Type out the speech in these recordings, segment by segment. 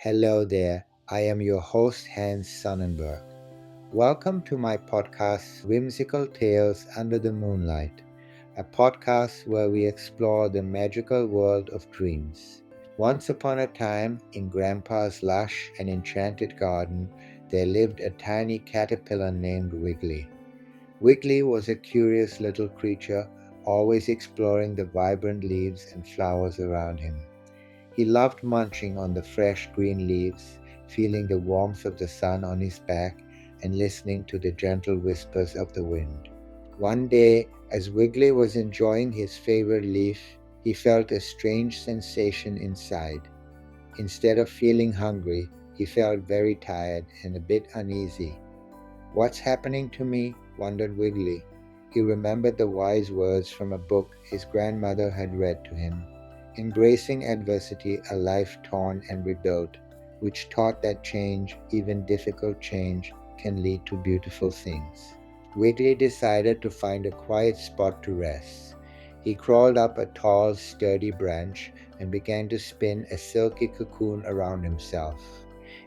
Hello there, I am your host Hans Sonnenberg. Welcome to my podcast, Whimsical Tales Under the Moonlight, a podcast where we explore the magical world of dreams. Once upon a time, in Grandpa's lush and enchanted garden, there lived a tiny caterpillar named Wiggly. Wiggly was a curious little creature, always exploring the vibrant leaves and flowers around him. He loved munching on the fresh green leaves, feeling the warmth of the sun on his back, and listening to the gentle whispers of the wind. One day, as Wiggly was enjoying his favorite leaf, he felt a strange sensation inside. Instead of feeling hungry, he felt very tired and a bit uneasy. "What's happening to me?" wondered Wiggly. He remembered the wise words from a book his grandmother had read to him, "Embracing Adversity, a Life Torn and Rebuilt," which taught that change, even difficult change, can lead to beautiful things. Wiggly decided to find a quiet spot to rest. He crawled up a tall, sturdy branch and began to spin a silky cocoon around himself.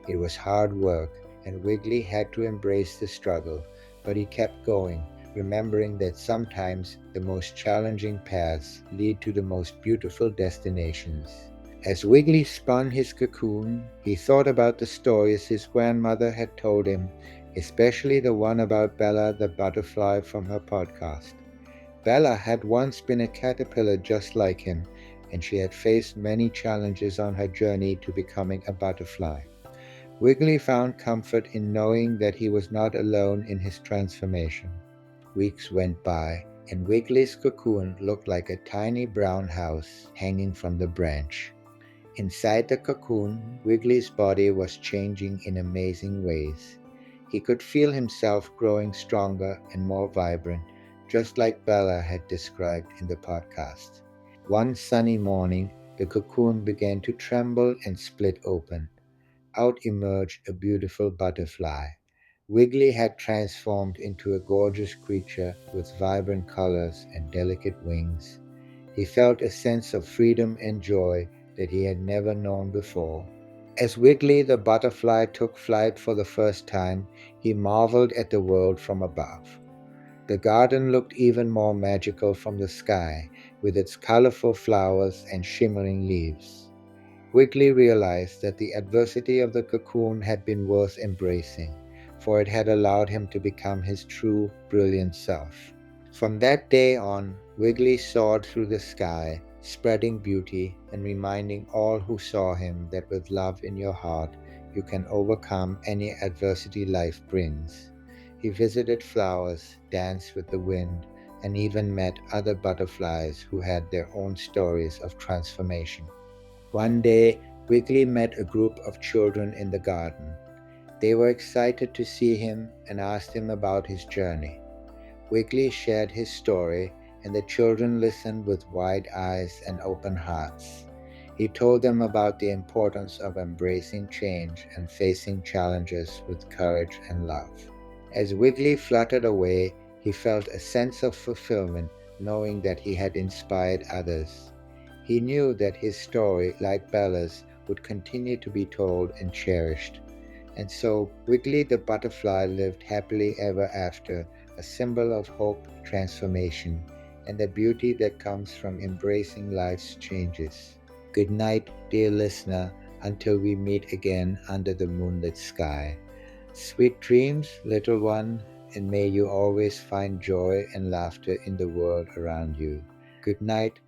It was hard work, and Wiggly had to embrace the struggle, but he kept going, remembering that sometimes the most challenging paths lead to the most beautiful destinations. As Wiggly spun his cocoon, he thought about the stories his grandmother had told him, especially the one about Bella the butterfly from her podcast. Bella had once been a caterpillar just like him, and she had faced many challenges on her journey to becoming a butterfly. Wiggly found comfort in knowing that he was not alone in his transformation. Weeks went by, and Wiggly's cocoon looked like a tiny brown house hanging from the branch. Inside the cocoon, Wiggly's body was changing in amazing ways. He could feel himself growing stronger and more vibrant, just like Bella had described in the podcast. One sunny morning, the cocoon began to tremble and split open. Out emerged a beautiful butterfly. Wiggly had transformed into a gorgeous creature with vibrant colors and delicate wings. He felt a sense of freedom and joy that he had never known before. As Wiggly the butterfly took flight for the first time, he marveled at the world from above. The garden looked even more magical from the sky, with its colorful flowers and shimmering leaves. Wiggly realized that the adversity of the cocoon had been worth embracing, for it had allowed him to become his true, brilliant self. From that day on, Wiggly soared through the sky, spreading beauty and reminding all who saw him that with love in your heart, you can overcome any adversity life brings. He visited flowers, danced with the wind, and even met other butterflies who had their own stories of transformation. One day, Wiggly met a group of children in the garden. They were excited to see him and asked him about his journey. Wiggly shared his story, and the children listened with wide eyes and open hearts. He told them about the importance of embracing change and facing challenges with courage and love. As Wiggly fluttered away, he felt a sense of fulfillment knowing that he had inspired others. He knew that his story, like Bella's, would continue to be told and cherished. And so Wiggly the butterfly lived happily ever after, a symbol of hope, transformation, and the beauty that comes from embracing life's changes. Good night, dear listener, until we meet again under the moonlit sky. Sweet dreams, little one, and may you always find joy and laughter in the world around you. Good night,